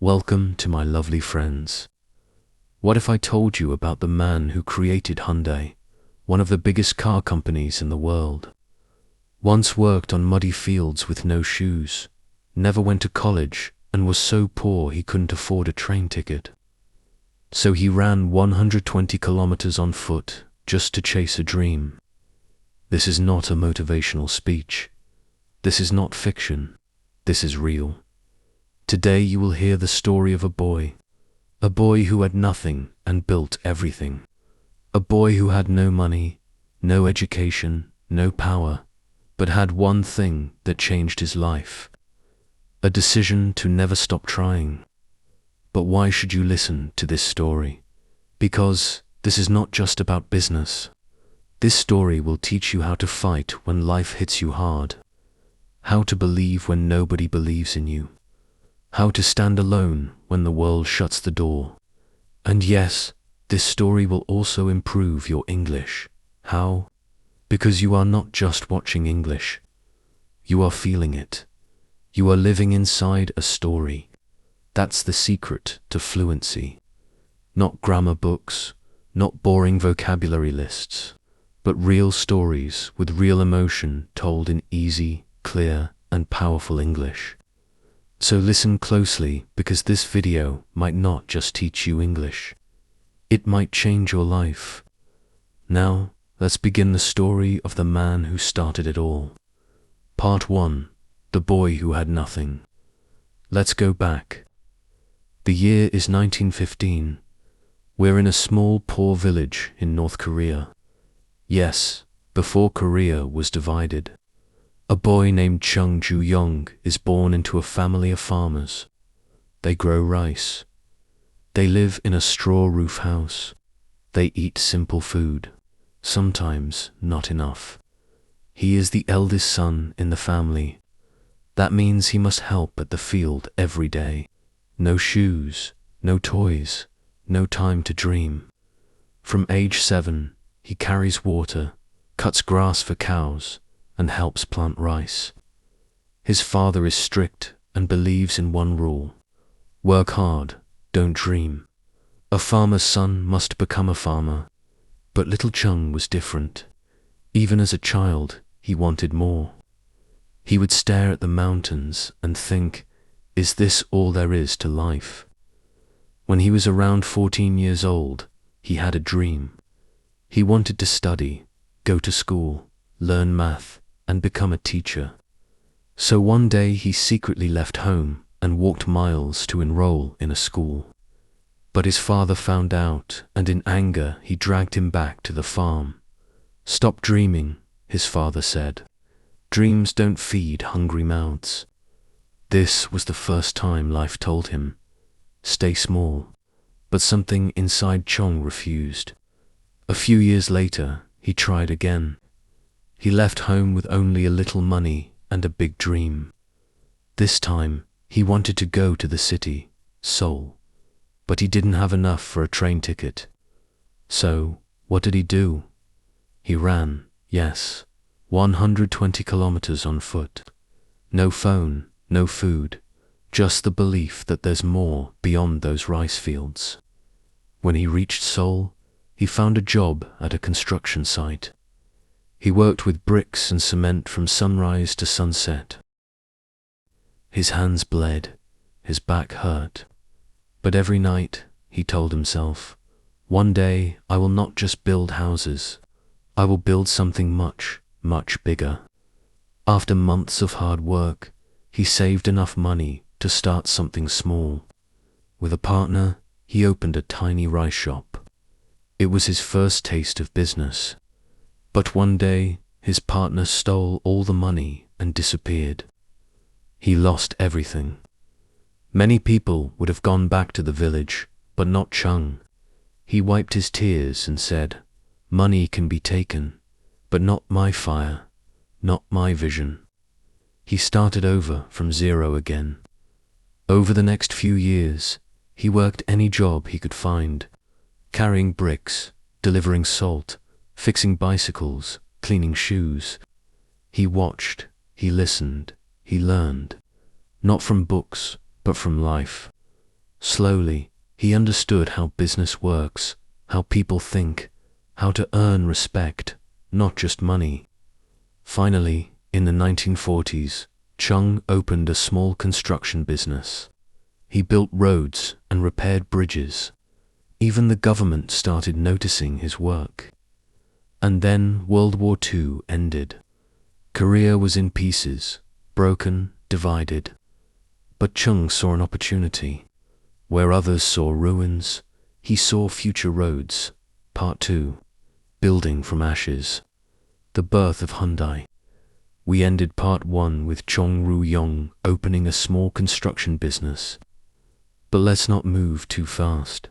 Welcome to my lovely friends. What if I told you about the man who created Hyundai, one of the biggest car companies in the world? Once worked on muddy fields with no shoes, never went to college, and was so poor he couldn't afford a train ticket. So he ran 120 kilometers on foot just to chase a dream. This is not a motivational speech. This is not fiction. This is real. Today you will hear the story of a boy who had nothing and built everything. A boy who had no money, no education, no power, but had one thing that changed his life. A decision to never stop trying. But why should you listen to this story? Because this is not just about business. This story will teach you how to fight when life hits you hard, how to believe when nobody believes in you, how to stand alone when the world shuts the door. And yes, this story will also improve your English. How? Because you are not just watching English. You are feeling it. You are living inside a story. That's the secret to fluency. Not grammar books, not boring vocabulary lists, but real stories with real emotion told in easy, clear, and powerful English. So listen closely, because this video might not just teach you English. It might change your life. Now, let's begin the story of the man who started it all. Part 1. The boy who had nothing. Let's go back. The year is 1915. We're in a small, poor village in North Korea. Yes, before Korea was divided. A boy named Chung Ju-Yung is born into a family of farmers. They grow rice. They live in a straw roof house. They eat simple food, sometimes not enough. He is the eldest son in the family. That means he must help at the field every day. No shoes, no toys, no time to dream. From age 7, he carries water, cuts grass for cows, and helps plant rice. His father is strict and believes in one rule: work hard, don't dream. A farmer's son must become a farmer. But little Chung was different. Even as a child, he wanted more. He would stare at the mountains and think, is this all there is to life? When he was around 14 years old, he had a dream. He wanted to study, go to school, learn math, and become a teacher. So one day he secretly left home and walked miles to enroll in a school. But his father found out, and in anger he dragged him back to the farm. Stop dreaming, his father said. Dreams don't feed hungry mouths. This was the first time life told him, stay small. But something inside Chung refused. A few years later, he tried again. He left home with only a little money and a big dream. This time, he wanted to go to the city, Seoul. But he didn't have enough for a train ticket. So, what did he do? He ran, yes, 120 kilometers on foot. No phone, no food, just the belief that there's more beyond those rice fields. When he reached Seoul, he found a job at a construction site. He worked with bricks and cement from sunrise to sunset. His hands bled, his back hurt. But every night, he told himself, one day I will not just build houses, I will build something much, much bigger. After months of hard work, he saved enough money to start something small. With a partner, he opened a tiny rice shop. It was his first taste of business. But one day, his partner stole all the money and disappeared. He lost everything. Many people would have gone back to the village, but not Chung. He wiped his tears and said, money can be taken, but not my fire, not my vision. He started over from zero again. Over the next few years, he worked any job he could find, carrying bricks, delivering salt, fixing bicycles, cleaning shoes. He watched, he listened, he learned, not from books, but from life. Slowly, he understood how business works, how people think, how to earn respect, not just money. Finally, in the 1940s, Chung opened a small construction business. He built roads and repaired bridges. Even the government started noticing his work. And then World War II ended. Korea was in pieces, broken, divided. But Chung saw an opportunity. Where others saw ruins, he saw future roads. Part 2. Building from ashes. The birth of Hyundai. We ended part 1 with Chung Ju-Yung opening a small construction business. But let's not move too fast.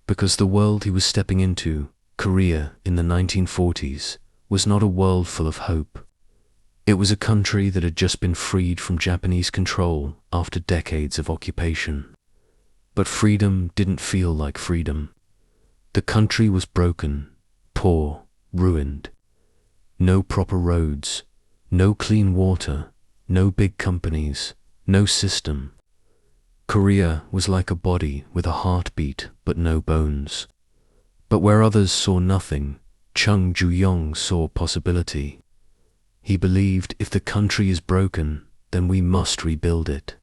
Because the world he was stepping into, Korea in the 1940s, was not a world full of hope. It was a country that had just been freed from Japanese control after decades of occupation. But freedom didn't feel like freedom. The country was broken, poor, ruined. No proper roads, no clean water, no big companies, no system. Korea was like a body with a heartbeat but no bones. But where others saw nothing, Chung Ju-Yung saw possibility. He believed if the country is broken, then we must rebuild it.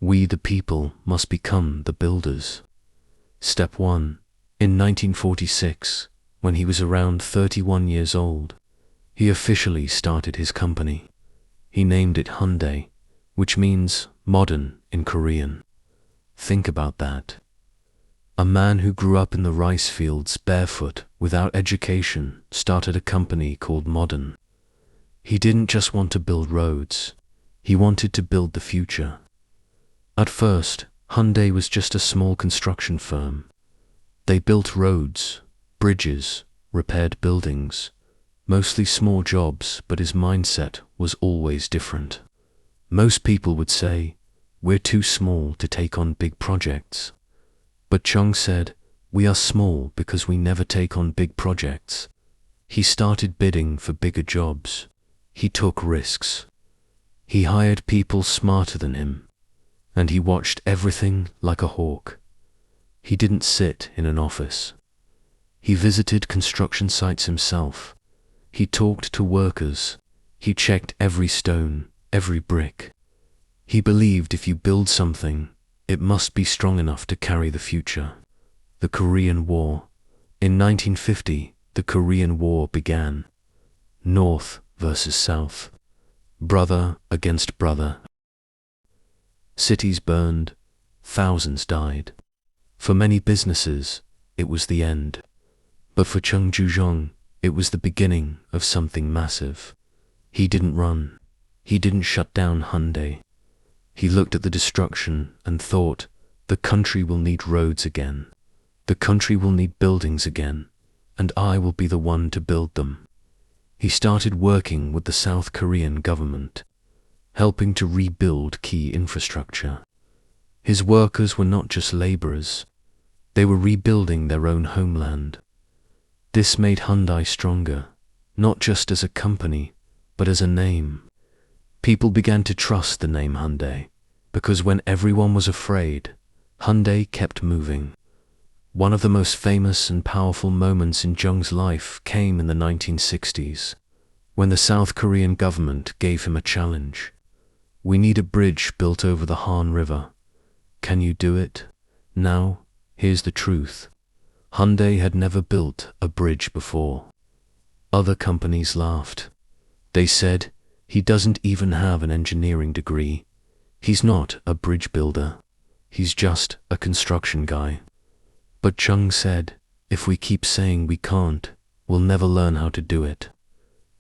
We the people must become the builders. Step 1. In 1946, when he was around 31 years old, he officially started his company. He named it Hyundai, which means modern in Korean. Think about that. A man who grew up in the rice fields barefoot, without education, started a company called Modern. He didn't just want to build roads, he wanted to build the future. At first, Hyundai was just a small construction firm. They built roads, bridges, repaired buildings, mostly small jobs, but his mindset was always different. Most people would say, "We're too small to take on big projects." But Chung said, "We are small because we never take on big projects." He started bidding for bigger jobs. He took risks. He hired people smarter than him. And he watched everything like a hawk. He didn't sit in an office. He visited construction sites himself. He talked to workers. He checked every stone, every brick. He believed if you build something, it must be strong enough to carry the future. The Korean War. In 1950, the Korean War began. North versus South. Brother against brother. Cities burned. Thousands died. For many businesses, it was the end. But for Chung Ju-Yung, it was the beginning of something massive. He didn't run. He didn't shut down Hyundai. He looked at the destruction and thought, the country will need roads again. The country will need buildings again, and I will be the one to build them. He started working with the South Korean government, helping to rebuild key infrastructure. His workers were not just laborers. They were rebuilding their own homeland. This made Hyundai stronger, not just as a company, but as a name. People began to trust the name Hyundai, because when everyone was afraid, Hyundai kept moving. One of the most famous and powerful moments in Jung's life came in the 1960s, when the South Korean government gave him a challenge. "We need a bridge built over the Han River. Can you do it?" Now, here's the truth. Hyundai had never built a bridge before. Other companies laughed. They said, "He doesn't even have an engineering degree. He's not a bridge builder. He's just a construction guy." But Chung said, "If we keep saying we can't, we'll never learn how to do it."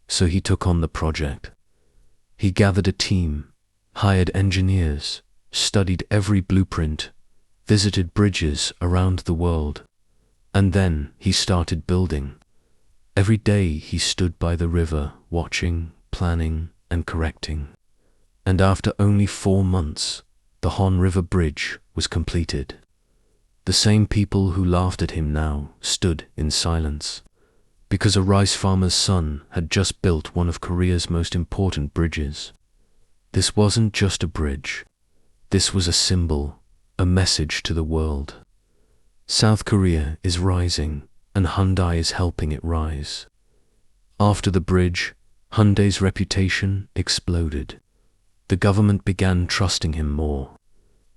So he took on the project. He gathered a team, hired engineers, studied every blueprint, visited bridges around the world, and then he started building. Every day he stood by the river, watching, planning, and correcting. And after only 4 months, the Han River Bridge was completed. The same people who laughed at him now stood in silence, because a rice farmer's son had just built one of Korea's most important bridges. This wasn't just a bridge. This was a symbol, a message to the world. South Korea is rising, and Hyundai is helping it rise. After the bridge, Hyundai's reputation exploded. The government began trusting him more.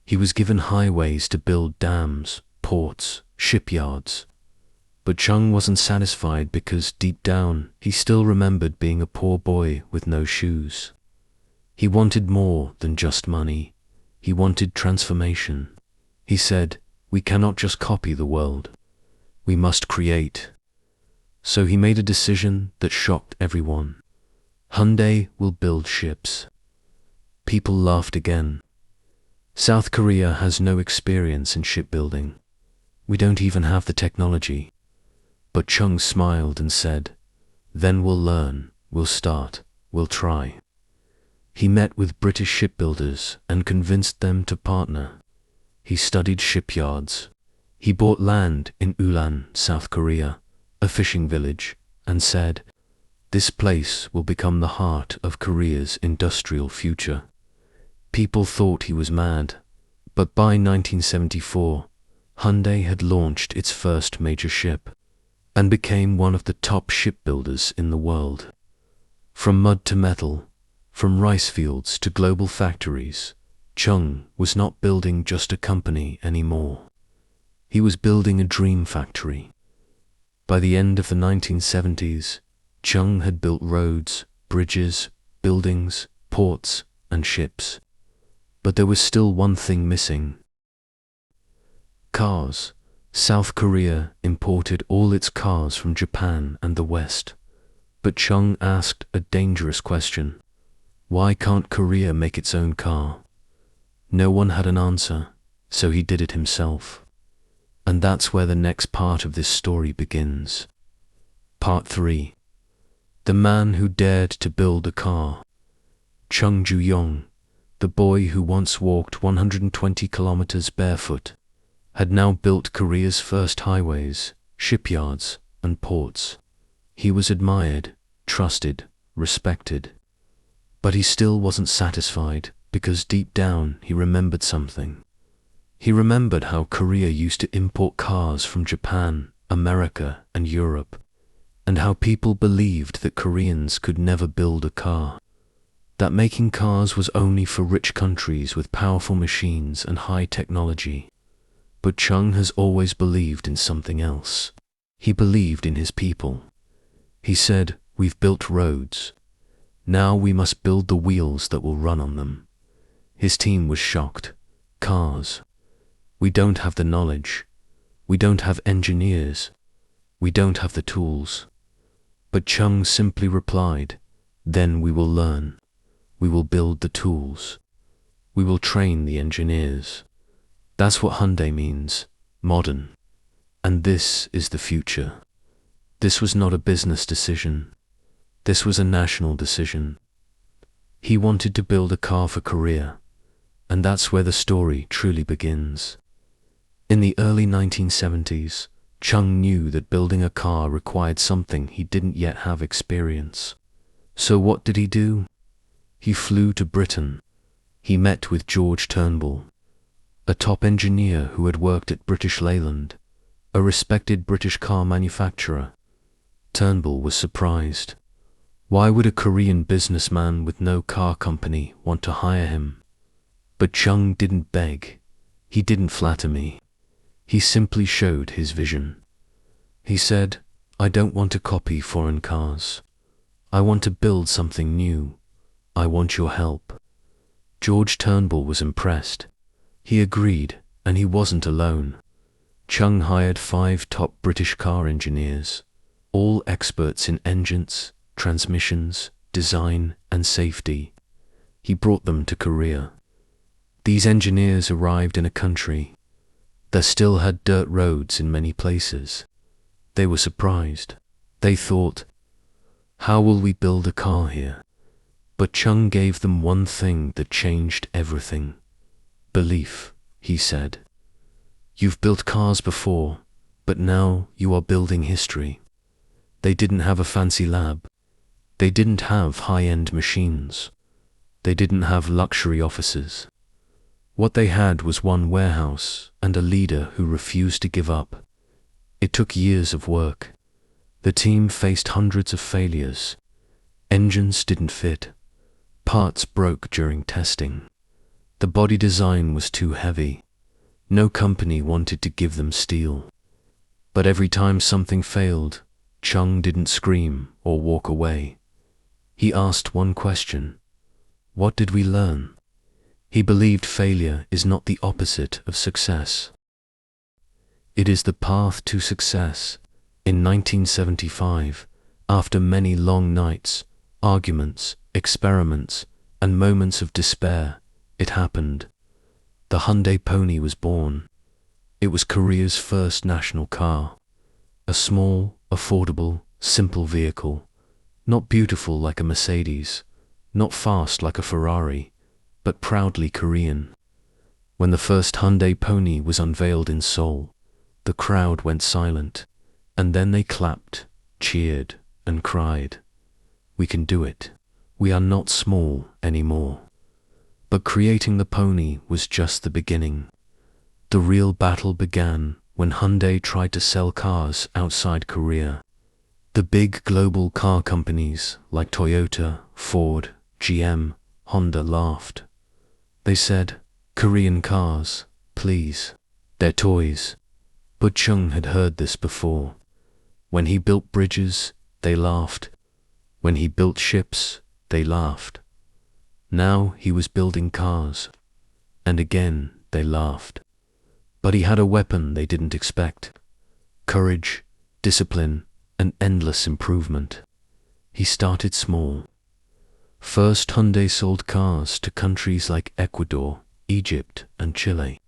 He was given highways to build dams, ports, shipyards. But Chung wasn't satisfied because deep down he still remembered being a poor boy with no shoes. He wanted more than just money. He wanted transformation. He said, "We cannot just copy the world. We must create." So he made a decision that shocked everyone. Hyundai will build ships. People laughed again. South Korea has no experience in shipbuilding. We don't even have the technology. But Chung smiled and said, "Then we'll learn, we'll start, we'll try." He met with British shipbuilders and convinced them to partner. He studied shipyards. He bought land in Ulan, South Korea, a fishing village, and said, "This place will become the heart of Korea's industrial future." People thought he was mad, but by 1974, Hyundai had launched its first major ship and became one of the top shipbuilders in the world. From mud to metal, from rice fields to global factories, Chung was not building just a company anymore. He was building a dream factory. By the end of the 1970s, Chung had built roads, bridges, buildings, ports, and ships. But there was still one thing missing. Cars. South Korea imported all its cars from Japan and the West. But Chung asked a dangerous question. Why can't Korea make its own car? No one had an answer, so he did it himself. And that's where the next part of this story begins. Part 3. The man who dared to build a car. Chung Ju-Yung, the boy who once walked 120 kilometers barefoot, had now built Korea's first highways, shipyards, and ports. He was admired, trusted, respected. But he still wasn't satisfied, because deep down he remembered something. He remembered how Korea used to import cars from Japan, America, and Europe, and how people believed that Koreans could never build a car, that making cars was only for rich countries with powerful machines and high technology. But Chung has always believed in something else. He believed in his people. He said, "We've built roads. Now we must build the wheels that will run on them." His team was shocked. Cars. We don't have the knowledge. We don't have engineers. We don't have the tools. But Chung simply replied, "Then we will learn. We will build the tools. We will train the engineers." That's what Hyundai means, modern. And this is the future. This was not a business decision. This was a national decision. He wanted to build a car for Korea, and that's where the story truly begins. In the early 1970s, Chung knew that building a car required something he didn't yet have experience. So what did he do? He flew to Britain. He met with George Turnbull, a top engineer who had worked at British Leyland, a respected British car manufacturer. Turnbull was surprised. Why would a Korean businessman with no car company want to hire him? But Chung didn't beg. He didn't flatter me. He simply showed his vision. He said, "I don't want to copy foreign cars. I want to build something new. I want your help." George Turnbull was impressed. He agreed, and he wasn't alone. Chung hired 5 top British car engineers, all experts in engines, transmissions, design, and safety. He brought them to Korea. These engineers arrived in a country that still had dirt roads in many places. They were surprised. They thought, "How will we build a car here?" But Chung gave them one thing that changed everything. Belief, he said. "You've built cars before, but now you are building history." They didn't have a fancy lab. They didn't have high-end machines. They didn't have luxury offices. What they had was one warehouse and a leader who refused to give up. It took years of work. The team faced hundreds of failures. Engines didn't fit. Parts broke during testing. The body design was too heavy. No company wanted to give them steel. But every time something failed, Chung didn't scream or walk away. He asked one question: what did we learn? He believed failure is not the opposite of success. It is the path to success. In 1975, after many long nights, arguments, experiments, and moments of despair, it happened. The Hyundai Pony was born. It was Korea's first national car. A small, affordable, simple vehicle. Not beautiful like a Mercedes, not fast like a Ferrari, but proudly Korean. When the first Hyundai Pony was unveiled in Seoul, the crowd went silent, and then they clapped, cheered, and cried. We can do it. We are not small anymore. But creating the pony was just the beginning. The real battle began when Hyundai tried to sell cars outside Korea. The big global car companies like Toyota, Ford, GM, Honda laughed. They said, "Korean cars, please. They're toys." But Chung had heard this before. When he built bridges, they laughed. When he built ships, they laughed. Now he was building cars. And again they laughed. But he had a weapon they didn't expect. Courage, discipline, and endless improvement. He started small. First, Hyundai sold cars to countries like Ecuador, Egypt, and Chile.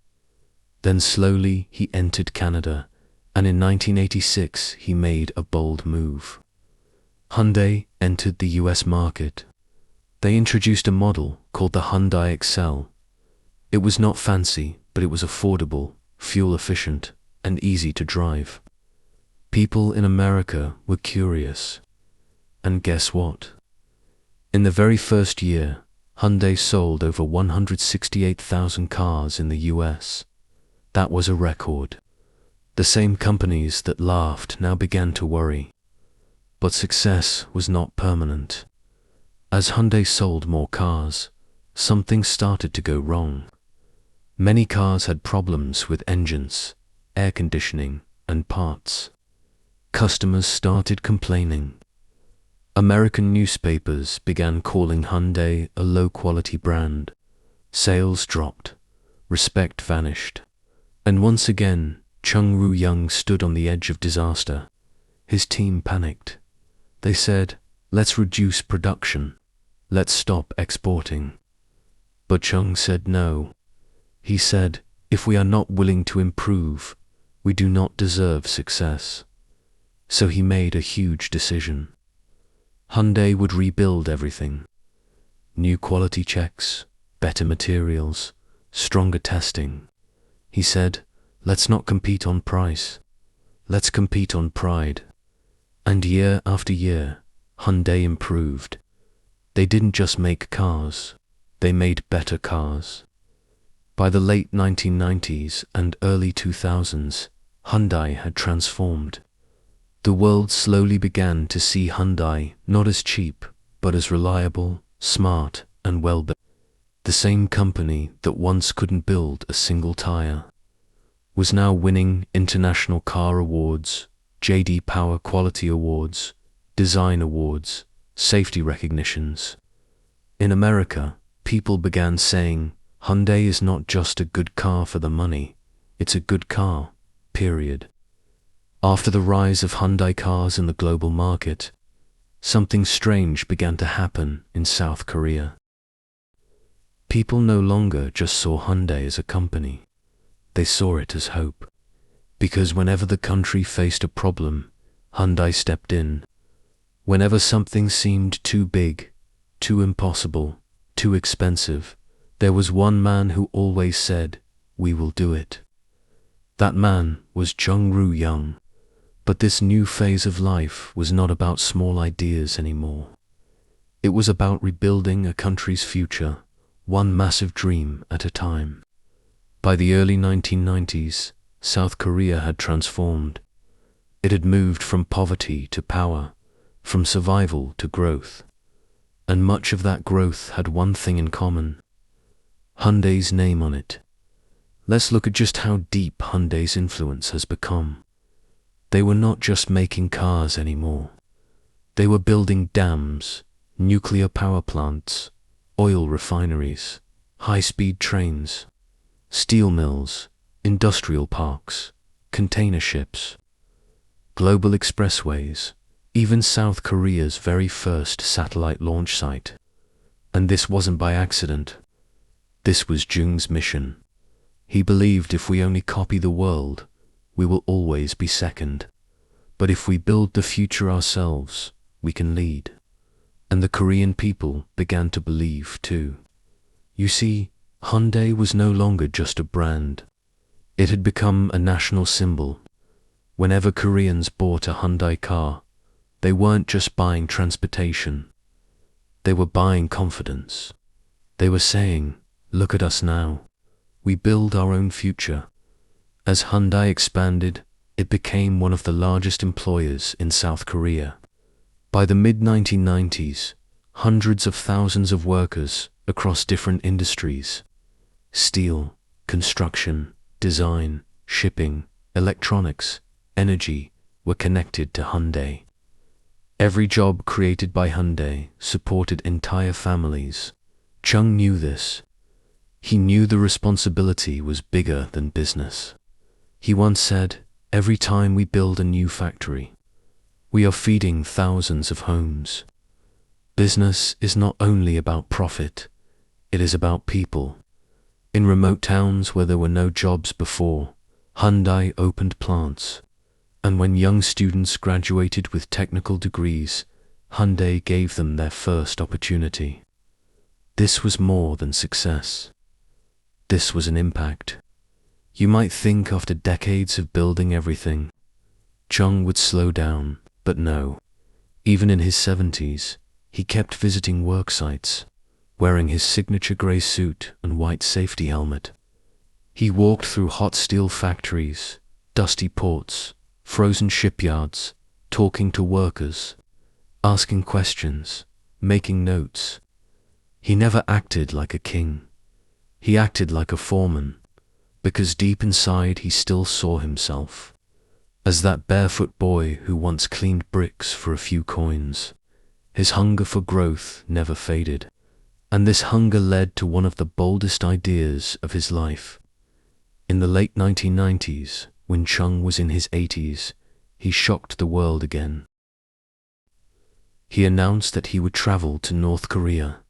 Then slowly he entered Canada, and in 1986 he made a bold move. Hyundai entered the US market. They introduced a model called the Hyundai ESL. It was not fancy, but it was affordable, fuel-efficient, and easy to drive. People in America were curious. And guess what? In the very first year, Hyundai sold over 168,000 cars in the US. That was a record. The same companies that laughed now began to worry. But success was not permanent. As Hyundai sold more cars, something started to go wrong. Many cars had problems with engines, air conditioning, and parts. Customers started complaining. American newspapers began calling Hyundai a low-quality brand. Sales dropped. Respect vanished. And once again, Chung Ju-Yung stood on the edge of disaster. His team panicked. They said, "Let's reduce production. Let's stop exporting." But Chung said no. He said, "If we are not willing to improve, we do not deserve success." So he made a huge decision. Hyundai would rebuild everything. New quality checks, better materials, stronger testing. He said, "Let's not compete on price. Let's compete on pride." And year after year, Hyundai improved. They didn't just make cars, they made better cars. By the late 1990s and early 2000s, Hyundai had transformed. The world slowly began to see Hyundai not as cheap, but as reliable, smart, and well-built. The same company that once couldn't build a single tire was now winning international car awards, Jaed Power Quality Awards, design awards, safety recognitions. In America, people began saying, Hyundai is not just a good car for the money, it's a good car, period. After the rise of Hyundai cars in the global market, something strange began to happen in South Korea. People no longer just saw Hyundai as a company. They saw it as hope. Because whenever the country faced a problem, Hyundai stepped in. Whenever something seemed too big, too impossible, too expensive, there was one man who always said, "We will do it." That man was Chung Ju-Yung. But this new phase of life was not about small ideas anymore. It was about rebuilding a country's future, one massive dream at a time. By the early 1990s, South Korea had transformed. It had moved from poverty to power, from survival to growth. And much of that growth had one thing in common: Hyundai's name on it. Let's look at just how deep Hyundai's influence has become. They were not just making cars anymore. They were building dams, nuclear power plants, oil refineries, high-speed trains, steel mills, industrial parks, container ships, global expressways, even South Korea's very first satellite launch site. And this wasn't by accident. This was Jung's mission. He believed if we only copy the world, we will always be second. But if we build the future ourselves, we can lead. And the Korean people began to believe too. You see, Hyundai was no longer just a brand. It had become a national symbol. Whenever Koreans bought a Hyundai car, they weren't just buying transportation. They were buying confidence. They were saying, "Look at us now. We build our own future." As Hyundai expanded, it became one of the largest employers in South Korea. By the mid-1990s, hundreds of thousands of workers across different industries, steel, construction, design, shipping, electronics, energy, were connected to Hyundai. Every job created by Hyundai supported entire families. Chung knew this. He knew the responsibility was bigger than business. He once said, "Every time we build a new factory, we are feeding thousands of homes." Business is not only about profit, it is about people. In remote towns where there were no jobs before, Hyundai opened plants. And when young students graduated with technical degrees, Hyundai gave them their first opportunity. This was more than success. This was an impact. You might think after decades of building everything, Chung would slow down, but no. Even in his 70s, he kept visiting work sites, wearing his signature grey suit and white safety helmet. He walked through hot steel factories, dusty ports, frozen shipyards, talking to workers, asking questions, making notes. He never acted like a king. He acted like a foreman, because deep inside he still saw himself as that barefoot boy who once cleaned bricks for a few coins. His hunger for growth never faded, and this hunger led to one of the boldest ideas of his life. In the late 1990s, when Chung was in his 80s, he shocked the world again. He announced that he would travel to North Korea.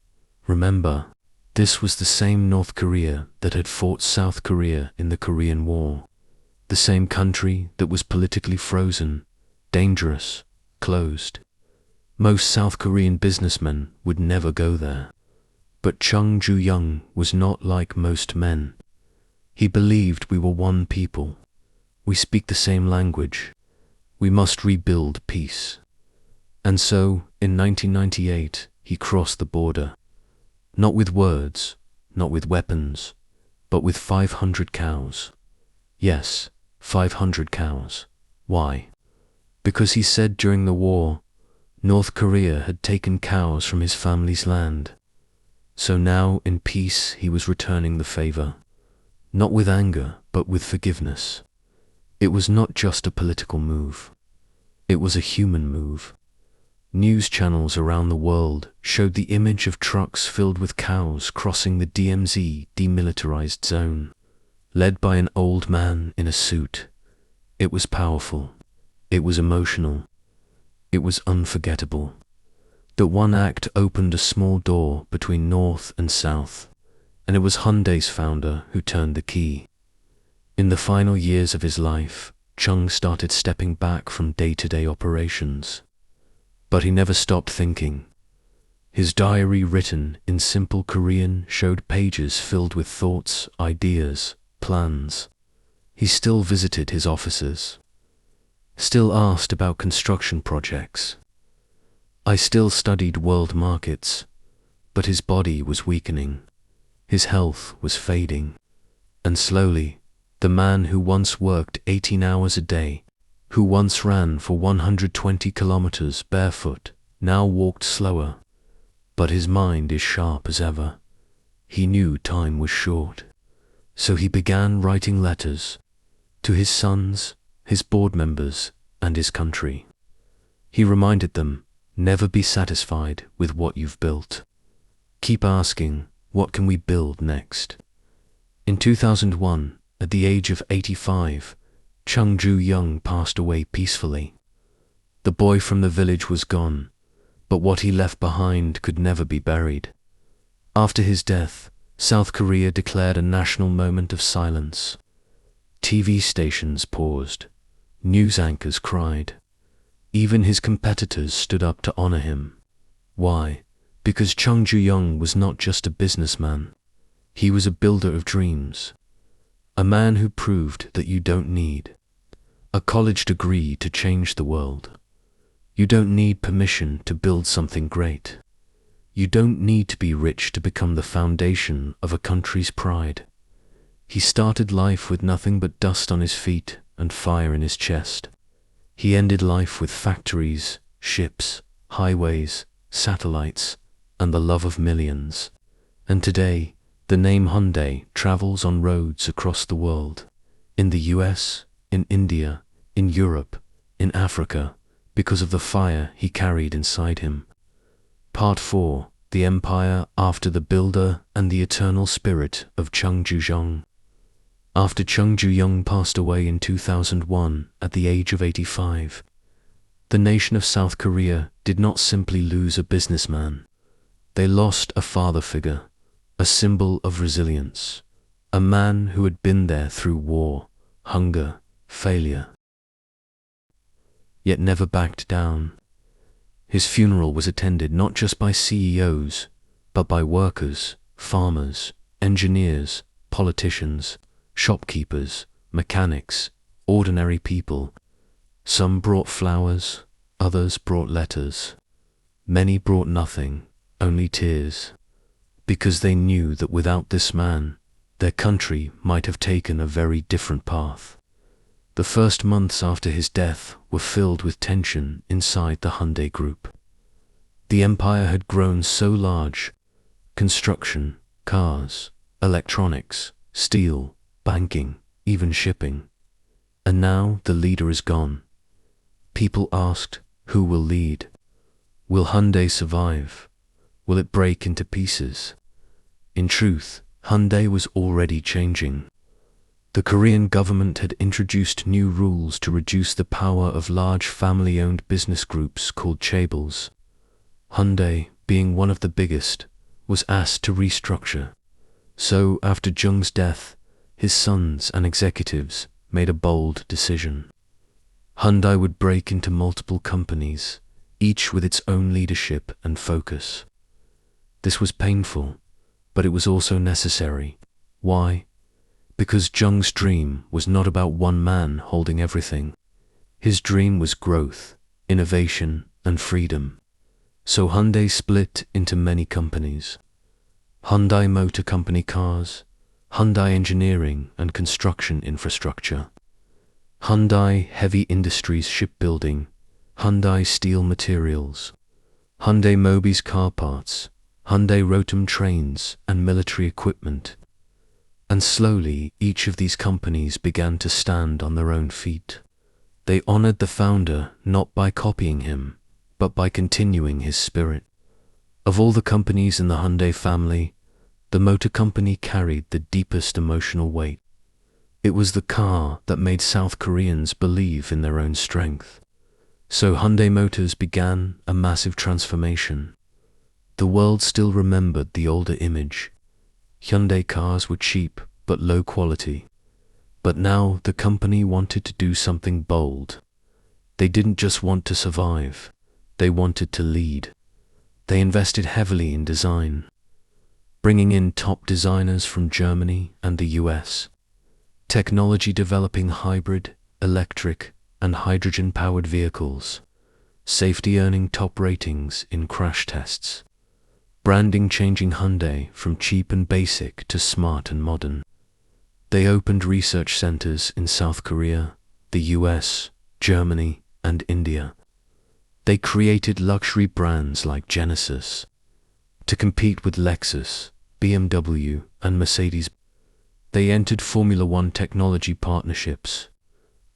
Remember, this was the same North Korea that had fought South Korea in the Korean War. The same country that was politically frozen, dangerous, closed. Most South Korean businessmen would never go there. But Chung Ju-Yung was not like most men. He believed we were one people. We speak the same language. We must rebuild peace. And so, in 1998, he crossed the border. Not with words, not with weapons, but with 500 cows. Yes, 500 cows. Why? Because he said during the war, North Korea had taken cows from his family's land. So now, in peace, he was returning the favor. Not with anger, but with forgiveness. It was not just a political move. It was a human move. News channels around the world showed the image of trucks filled with cows crossing the DMZ demilitarized zone, led by an old man in a suit. It was powerful. It was emotional. It was unforgettable. That one act opened a small door between North and South, and it was Hyundai's founder who turned the key. In the final years of his life, Chung started stepping back from day-to-day operations. But he never stopped thinking. His diary, written in simple Korean, showed pages filled with thoughts, ideas, plans. He still visited his offices, still asked about construction projects. I still studied world markets, but his body was weakening. His health was fading. And slowly, the man who once worked 18 hours a day, who once ran for 120 kilometers barefoot, now walked slower. But his mind is sharp as ever. He knew time was short. So he began writing letters to his sons, his board members, and his country. He reminded them, never be satisfied with what you've built. Keep asking, what can we build next? In 2001, at the age of 85, Chung Ju-Yung passed away peacefully. The boy from the village was gone, but what he left behind could never be buried. After his death, South Korea declared a national moment of silence. TV stations paused. News anchors cried. Even his competitors stood up to honor him. Why? Because Chung Ju-Yung was not just a businessman. He was a builder of dreams. A man who proved that you don't need a college degree to change the world. You don't need permission to build something great. You don't need to be rich to become the foundation of a country's pride. He started life with nothing but dust on his feet and fire in his chest. He ended life with factories, ships, highways, satellites, and the love of millions. And today, the name Hyundai travels on roads across the world, in the US, in India, in Europe, in Africa, because of the fire he carried inside him. Part 4, The Empire After the Builder and the Eternal Spirit of Chung Ju-Yung. After Chung Ju-Yung passed away in 2001 at the age of 85, the nation of South Korea did not simply lose a businessman. They lost a father figure, a symbol of resilience, a man who had been there through war, hunger, failure, yet never backed down. His funeral was attended not just by CEOs, but by workers, farmers, engineers, politicians, shopkeepers, mechanics, ordinary people. Some brought flowers, others brought letters. Many brought nothing, only tears, because they knew that without this man, their country might have taken a very different path. The first months after his death were filled with tension inside the Hyundai Group. The empire had grown so large: construction, cars, electronics, steel, banking, even shipping. And now the leader is gone. People asked, who will lead? Will Hyundai survive? Will it break into pieces? In truth, Hyundai was already changing. The Korean government had introduced new rules to reduce the power of large family-owned business groups called chaebols. Hyundai, being one of the biggest, was asked to restructure. So, after Jung's death, his sons and executives made a bold decision. Hyundai would break into multiple companies, each with its own leadership and focus. This was painful, but it was also necessary. Why? Because Jung's dream was not about one man holding everything. His dream was growth, innovation, and freedom. So Hyundai split into many companies. Hyundai Motor Company Cars, Hyundai Engineering and Construction Infrastructure, Hyundai Heavy Industries Shipbuilding, Hyundai Steel Materials, Hyundai Mobis Car Parts, Hyundai Rotem Trains and Military Equipment. And slowly, each of these companies began to stand on their own feet. They honored the founder not by copying him, but by continuing his spirit. Of all the companies in the Hyundai family, the motor company carried the deepest emotional weight. It was the car that made South Koreans believe in their own strength. So Hyundai Motors began a massive transformation. The world still remembered the older image. Hyundai cars were cheap but low quality. But now the company wanted to do something bold. They didn't just want to survive, they wanted to lead. They invested heavily in design, bringing in top designers from Germany and the US. Technology developing hybrid, electric, and hydrogen-powered vehicles. Safety earning top ratings in crash tests. Branding changing Hyundai from cheap and basic to smart and modern. They opened research centers in South Korea, the US, Germany, and India. They created luxury brands like Genesis to compete with Lexus, BMW, and Mercedes. They entered Formula One technology partnerships,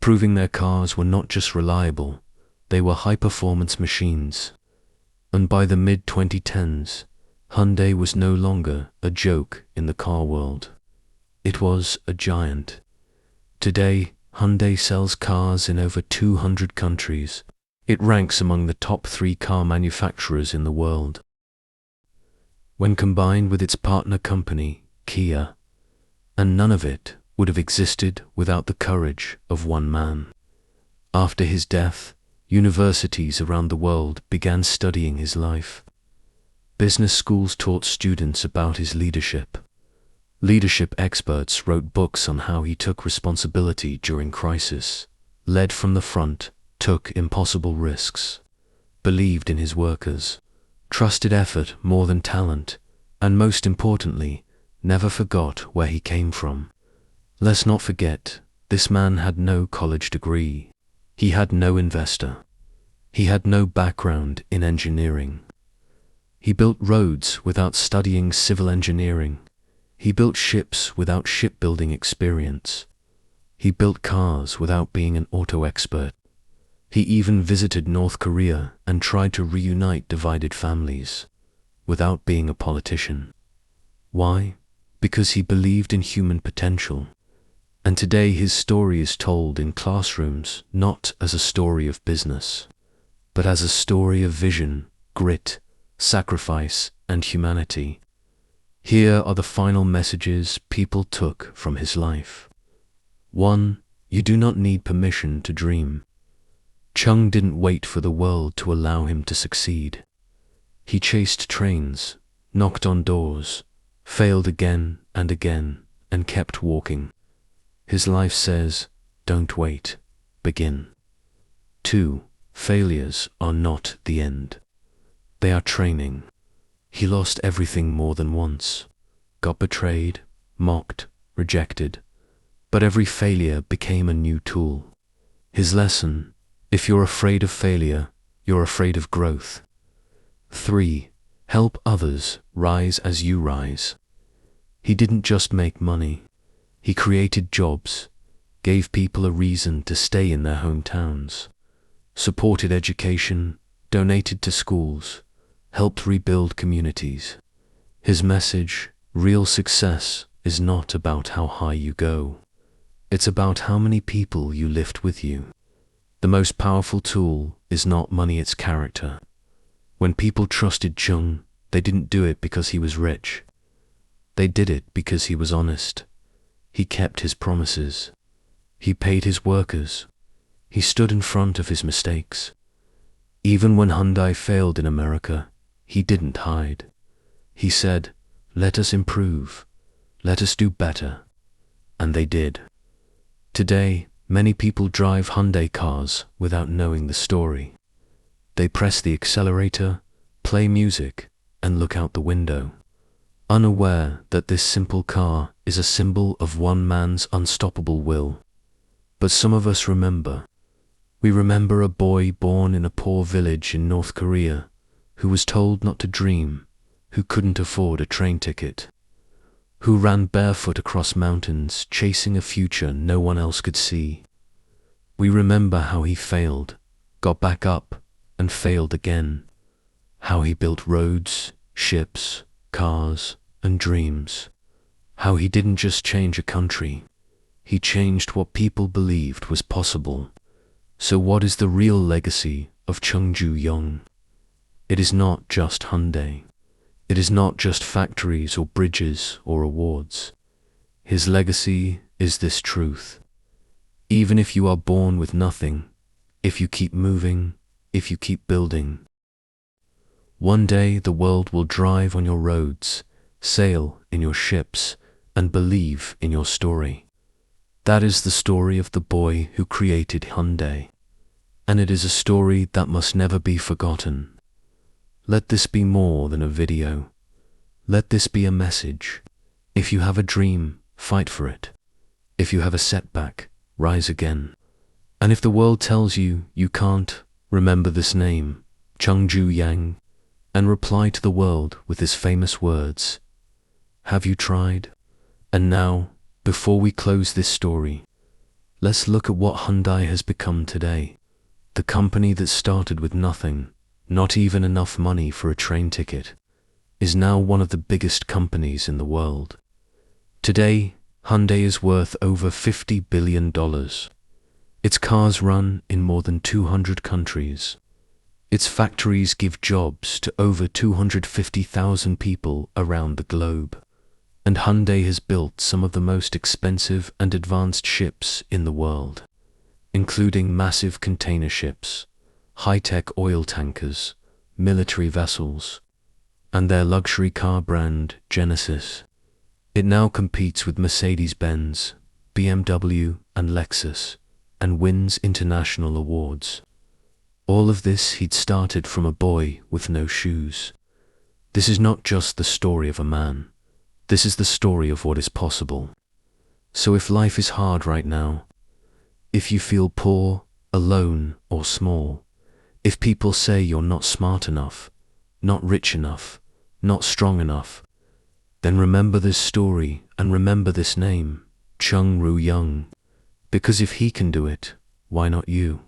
proving their cars were not just reliable, they were high-performance machines. And by the mid-2010s, Hyundai was no longer a joke in the car world. It was a giant. Today, Hyundai sells cars in over 200 countries. It ranks among the top 3 car manufacturers in the world. When combined with its partner company, Kia, and none of it would have existed without the courage of one man. After his death, universities around the world began studying his life. Business schools taught students about his leadership. Leadership experts wrote books on how he took responsibility during crisis, led from the front, took impossible risks, believed in his workers, trusted effort more than talent, and most importantly, never forgot where he came from. Let's not forget, this man had no college degree. He had no investor. He had no background in engineering. He built roads without studying civil engineering. He built ships without shipbuilding experience. He built cars without being an auto expert. He even visited North Korea and tried to reunite divided families without being a politician. Why? Because he believed in human potential. And today his story is told in classrooms not as a story of business, but as a story of vision, grit, sacrifice, and humanity. Here are the final messages people took from his life. 1. You do not need permission to dream. Chung didn't wait for the world to allow him to succeed. He chased trains, knocked on doors, failed again and again, and kept walking. His life says, don't wait, begin. 2. Failures are not the end. They are training. He lost everything more than once, got betrayed, mocked, rejected, but every failure became a new tool. His lesson: if you're afraid of failure, you're afraid of growth. 3. Help others rise as you rise. He didn't just make money. He created jobs, gave people a reason to stay in their hometowns, supported education, donated to schools, helped rebuild communities. His message: real success is not about how high you go. It's about how many people you lift with you. The most powerful tool is not money, it's character. When people trusted Chung, they didn't do it because he was rich. They did it because he was honest. He kept his promises. He paid his workers. He stood in front of his mistakes. Even when Hyundai failed in America, he didn't hide. He said, let us improve. Let us do better. And they did. Today, many people drive Hyundai cars without knowing the story. They press the accelerator, play music, and look out the window, unaware that this simple car is a symbol of one man's unstoppable will. But some of us remember. We remember a boy born in a poor village in North Korea who was told not to dream, who couldn't afford a train ticket, who ran barefoot across mountains chasing a future no one else could see. We remember how he failed, got back up, and failed again. How he built roads, ships, cars, and dreams. How he didn't just change a country. He changed what people believed was possible. So what is the real legacy of Chung Ju-Yung? It is not just Hyundai. It is not just factories or bridges or awards. His legacy is this truth. Even if you are born with nothing, if you keep moving, if you keep building, one day the world will drive on your roads, sail in your ships, and believe in your story. That is the story of the boy who created Hyundai. And it is a story that must never be forgotten. Let this be more than a video. Let this be a message. If you have a dream, fight for it. If you have a setback, rise again. And if the world tells you you can't, remember this name, Chung Ju-Yung, and reply to the world with his famous words, "Have you tried?" And now, before we close this story, let's look at what Hyundai has become today. The company that started with nothing, not even enough money for a train ticket, is now one of the biggest companies in the world. Today, Hyundai is worth over $50 billion. Its cars run in more than 200 countries. Its factories give jobs to over 250,000 people around the globe. And Hyundai has built some of the most expensive and advanced ships in the world, including massive container ships, high-tech oil tankers, military vessels, and their luxury car brand, Genesis. It now competes with Mercedes-Benz, BMW, and Lexus, and wins international awards. All of this he'd started from a boy with no shoes. This is not just the story of a man. This is the story of what is possible. So if life is hard right now, if you feel poor, alone, or small, if people say you're not smart enough, not rich enough, not strong enough, then remember this story and remember this name, Chung Ju-Yung, because if he can do it, why not you?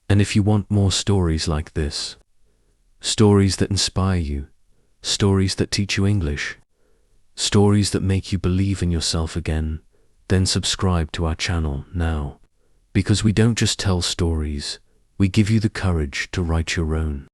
And if you want more stories like this, stories that inspire you, stories that teach you English, stories that make you believe in yourself again, then subscribe to our channel now. Because we don't just tell stories, we give you the courage to write your own.